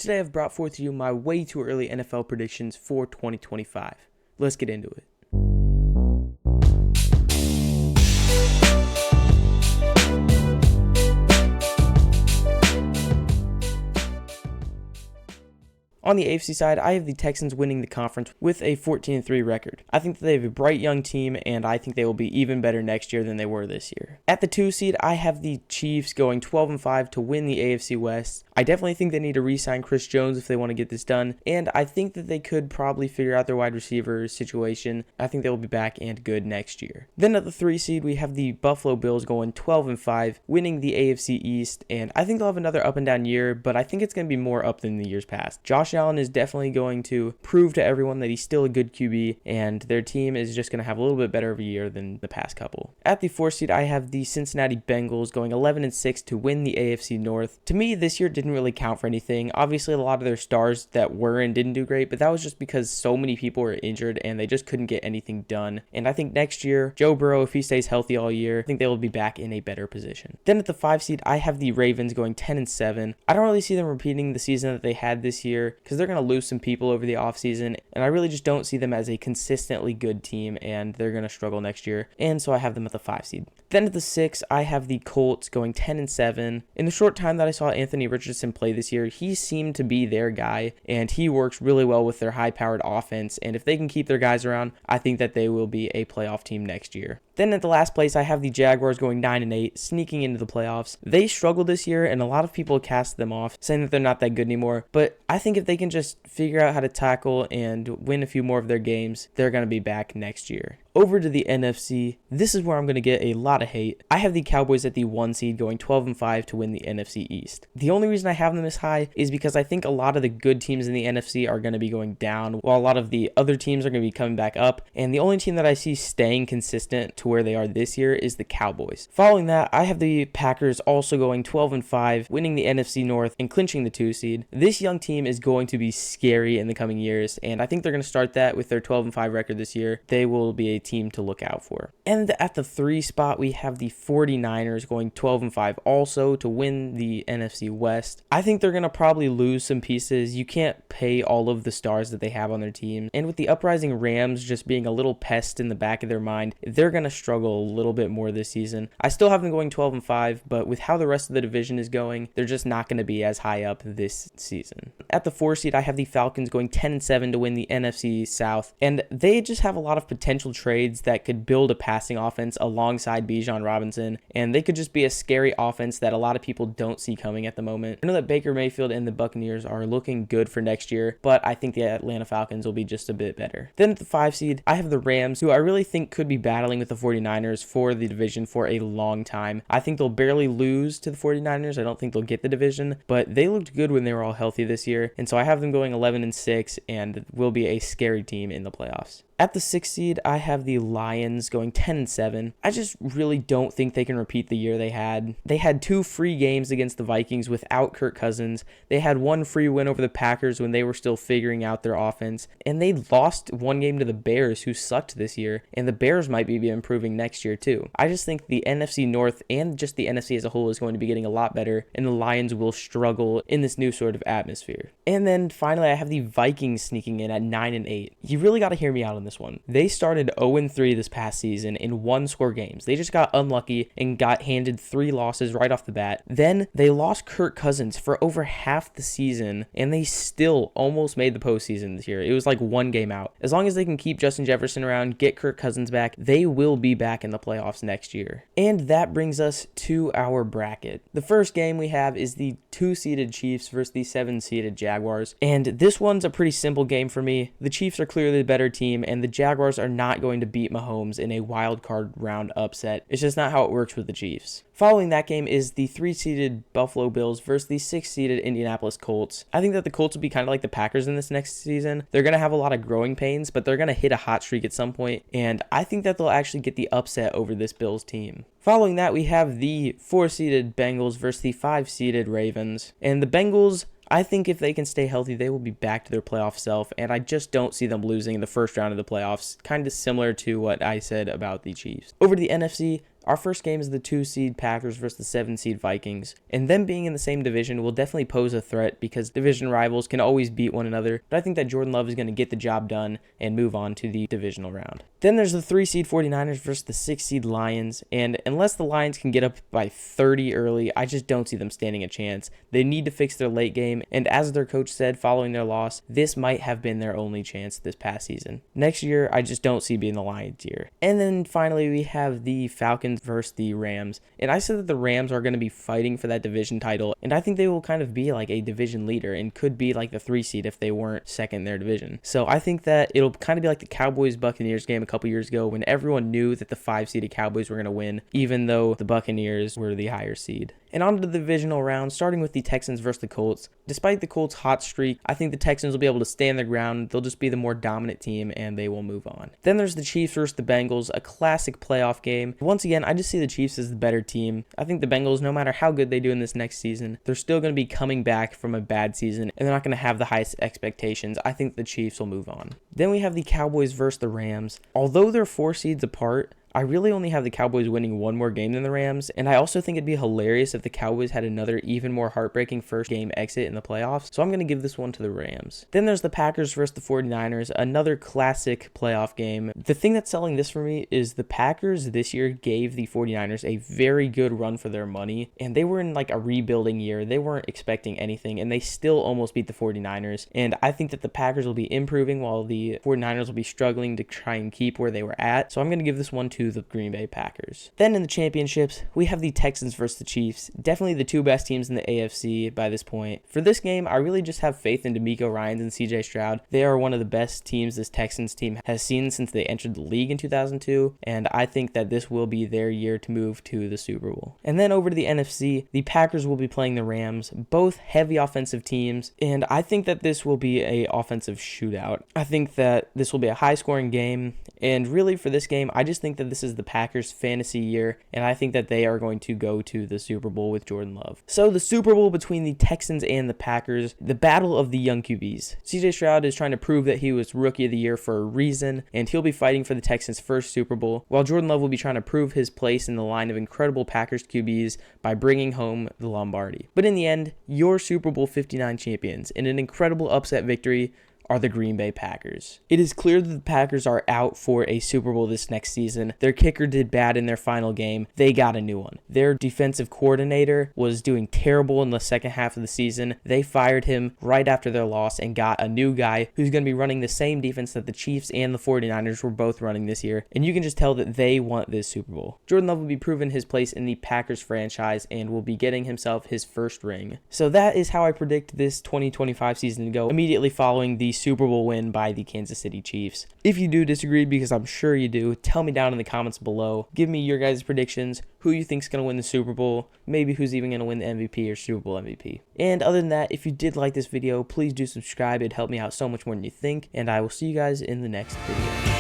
Today I've brought forth to you my way too early NFL predictions for 2025. Let's get into it. On the AFC side, I have the Texans winning the conference with a 14-3 record. I think that they have a bright young team, and I think they will be even better next year than they were this year. At the 2 seed, I have the Chiefs going 12-5 to win the AFC West. I definitely think they need to re-sign Chris Jones if they want to get this done, and I think that they could probably figure out their wide receiver situation. I think they will be back and good next year. Then at the 3 seed, we have the Buffalo Bills going 12-5, winning the AFC East, and I think they'll have another up and down year, but I think it's going to be more up than the years past. Josh Allen is definitely going to prove to everyone that he's still a good QB, and their team is just going to have a little bit better of a year than the past couple. At the 4 seed, I have the Cincinnati Bengals going 11-6 to win the AFC North. To me, this year didn't really count for anything. Obviously, a lot of their stars that were and didn't do great, but that was just because so many people were injured and they just couldn't get anything done. And I think next year, Joe Burrow, if he stays healthy all year, I think they will be back in a better position. Then at the 5 seed, I have the Ravens going 10-7. I don't really see them repeating the season that they had this year because they're going to lose some people over the offseason, and I really just don't see them as a consistently good team, and they're going to struggle next year, and so I have them at the 5 seed. Then at the 6, I have the Colts going 10-7. In the short time that I saw Anthony Richardson play this year, he seemed to be their guy, and he works really well with their high-powered offense, and if they can keep their guys around, I think that they will be a playoff team next year. Then at the last place, I have the Jaguars going 9-8, sneaking into the playoffs. They struggled this year, and a lot of people cast them off, saying that they're not that good anymore. But I think if they can just figure out how to tackle and win a few more of their games, they're going to be back next year. Over to the NFC, this is where I'm going to get a lot of hate. I have the Cowboys at the 1 seed going 12-5 to win the NFC East. The only reason I have them this high is because I think a lot of the good teams in the NFC are going to be going down, while a lot of the other teams are going to be coming back up, and the only team that I see staying consistent to where they are this year is the Cowboys. Following that, I have the Packers also going 12-5, winning the NFC North and clinching the 2 seed. This young team is going to be scary in the coming years, and I think they're going to start that with their 12-5 record this year. They will be a team to look out for. And at the 3 spot, we have the 49ers going 12-5 also to win the NFC West. I think they're going to probably lose some pieces. You can't pay all of the stars that they have on their team. And with the uprising Rams just being a little pest in the back of their mind, they're going to struggle a little bit more this season. I still have them going 12-5, but with how the rest of the division is going, they're just not going to be as high up this season. At the 4 seed, I have the Falcons going 10-7 to win the NFC South, and they just have a lot of potential trades that could build a passing offense alongside Bijan Robinson, and they could just be a scary offense that a lot of people don't see coming at the moment. I know that Baker Mayfield and the Buccaneers are looking good for next year, but I think the Atlanta Falcons will be just a bit better. Then at the 5 seed, I have the Rams, who I really think could be battling with the 49ers for the division for a long time. I think they'll barely lose to the 49ers. I don't think they'll get the division, but they looked good when they were all healthy this year, and so I have them going 11-6 and will be a scary team in the playoffs. At the 6th seed, I have the Lions going 10-7. I just really don't think they can repeat the year they had. They had 2 free games against the Vikings without Kirk Cousins. They had 1 free win over the Packers when they were still figuring out their offense. And they lost 1 game to the Bears, who sucked this year. And the Bears might be improving next year too. I just think the NFC North and just the NFC as a whole is going to be getting a lot better. And the Lions will struggle in this new sort of atmosphere. And then finally, I have the Vikings sneaking in at 9-8. You really got to hear me out on this one. They started 0-3 this past season in 1-score games. They just got unlucky and got handed 3 losses right off the bat. Then they lost Kirk Cousins for over half the season, and they still almost made the postseason this year. It was like 1 game out. As long as they can keep Justin Jefferson around, get Kirk Cousins back, they will be back in the playoffs next year. And that brings us to our bracket. The first game we have is the 2-seeded Chiefs versus the 7-seeded Jaguars, and this one's a pretty simple game for me. The Chiefs are clearly the better team, and the Jaguars are not going to beat Mahomes in a wild card round upset. It's just not how it works with the Chiefs. Following that game is the 3-seeded Buffalo Bills versus the 6-seeded Indianapolis Colts. I think that the Colts will be kind of like the Packers in this next season. They're going to have a lot of growing pains, but they're going to hit a hot streak at some point, and I think that they'll actually get the upset over this Bills team. Following that, we have the 4-seeded Bengals versus the 5-seeded Ravens. And the Bengals, I think if they can stay healthy, they will be back to their playoff self, and I just don't see them losing in the first round of the playoffs, kind of similar to what I said about the Chiefs. Over to the NFC, Our first game is the 2 seed Packers versus the 7 seed Vikings, and them being in the same division will definitely pose a threat because division rivals can always beat one another, but I think that Jordan Love is going to get the job done and move on to the divisional round. Then there's the 3 seed 49ers versus the 6 seed Lions, and unless the Lions can get up by 30 early, I just don't see them standing a chance. They need to fix their late game, and as their coach said following their loss, this might have been their only chance this past season. Next year, I just don't see being the Lions year. And then finally, we have the Falcons versus the Rams, and I said that the Rams are going to be fighting for that division title, and I think they will kind of be like a division leader and could be like the 3 seed if they weren't second in their division. So I think that it'll kind of be like the Cowboys-Buccaneers game a couple years ago when everyone knew that the 5-seeded Cowboys were going to win, even though the Buccaneers were the higher seed. And on to the divisional round, starting with the Texans versus the Colts. Despite the Colts' hot streak, I think the Texans will be able to stand their ground. They'll just be the more dominant team, and they will move on. Then there's the Chiefs versus the Bengals, a classic playoff game. Once again, I just see the Chiefs as the better team. I think the Bengals, no matter how good they do in this next season, they're still going to be coming back from a bad season, and they're not going to have the highest expectations. I think the Chiefs will move on. Then we have the Cowboys versus the Rams. Although they're 4 seeds apart, I really only have the Cowboys winning one more game than the Rams, and I also think it'd be hilarious if the Cowboys had another even more heartbreaking first game exit in the playoffs, so I'm going to give this one to the Rams. Then there's the Packers versus the 49ers, another classic playoff game. The thing that's selling this for me is the Packers this year gave the 49ers a very good run for their money, and they were in like a rebuilding year. They weren't expecting anything, and they still almost beat the 49ers, and I think that the Packers will be improving while the 49ers will be struggling to try and keep where they were at, so I'm going to give this one to the Green Bay Packers. Then in the championships, we have the Texans versus the Chiefs. Definitely the two best teams in the AFC by this point. For this game, I really just have faith in DeMeco Ryans and CJ Stroud. They are one of the best teams this Texans team has seen since they entered the league in 2002, and I think that this will be their year to move to the Super Bowl. And then over to the NFC, the Packers will be playing the Rams, both heavy offensive teams, and I think that this will be an offensive shootout. I think that this will be a high-scoring game, and really for this game, I just think that this is the Packers' fantasy year, and I think that they are going to go to the Super Bowl with Jordan Love. So the Super Bowl between the Texans and the Packers, the battle of the young QBs. CJ Stroud is trying to prove that he was Rookie of the Year for a reason, and he'll be fighting for the Texans' first Super Bowl, while Jordan Love will be trying to prove his place in the line of incredible Packers QBs by bringing home the Lombardi. But in the end, your Super Bowl 59 champions, in an incredible upset victory, are the Green Bay Packers. It is clear that the Packers are out for a Super Bowl this next season. Their kicker did bad in their final game. They got a new one. Their defensive coordinator was doing terrible in the second half of the season. They fired him right after their loss and got a new guy who's going to be running the same defense that the Chiefs and the 49ers were both running this year. And you can just tell that they want this Super Bowl. Jordan Love will be proving his place in the Packers franchise and will be getting himself his first ring. So that is how I predict this 2025 season to go, immediately following the Super Bowl win by the Kansas City Chiefs. If you do disagree, because I'm sure you do, tell me down in the comments below. Give me your guys' predictions, who you think is going to win the Super Bowl, maybe who's even going to win the MVP or Super Bowl MVP. And other than that, if you did like this video, please do subscribe. It'd help me out so much more than you think, and I will see you guys in the next video.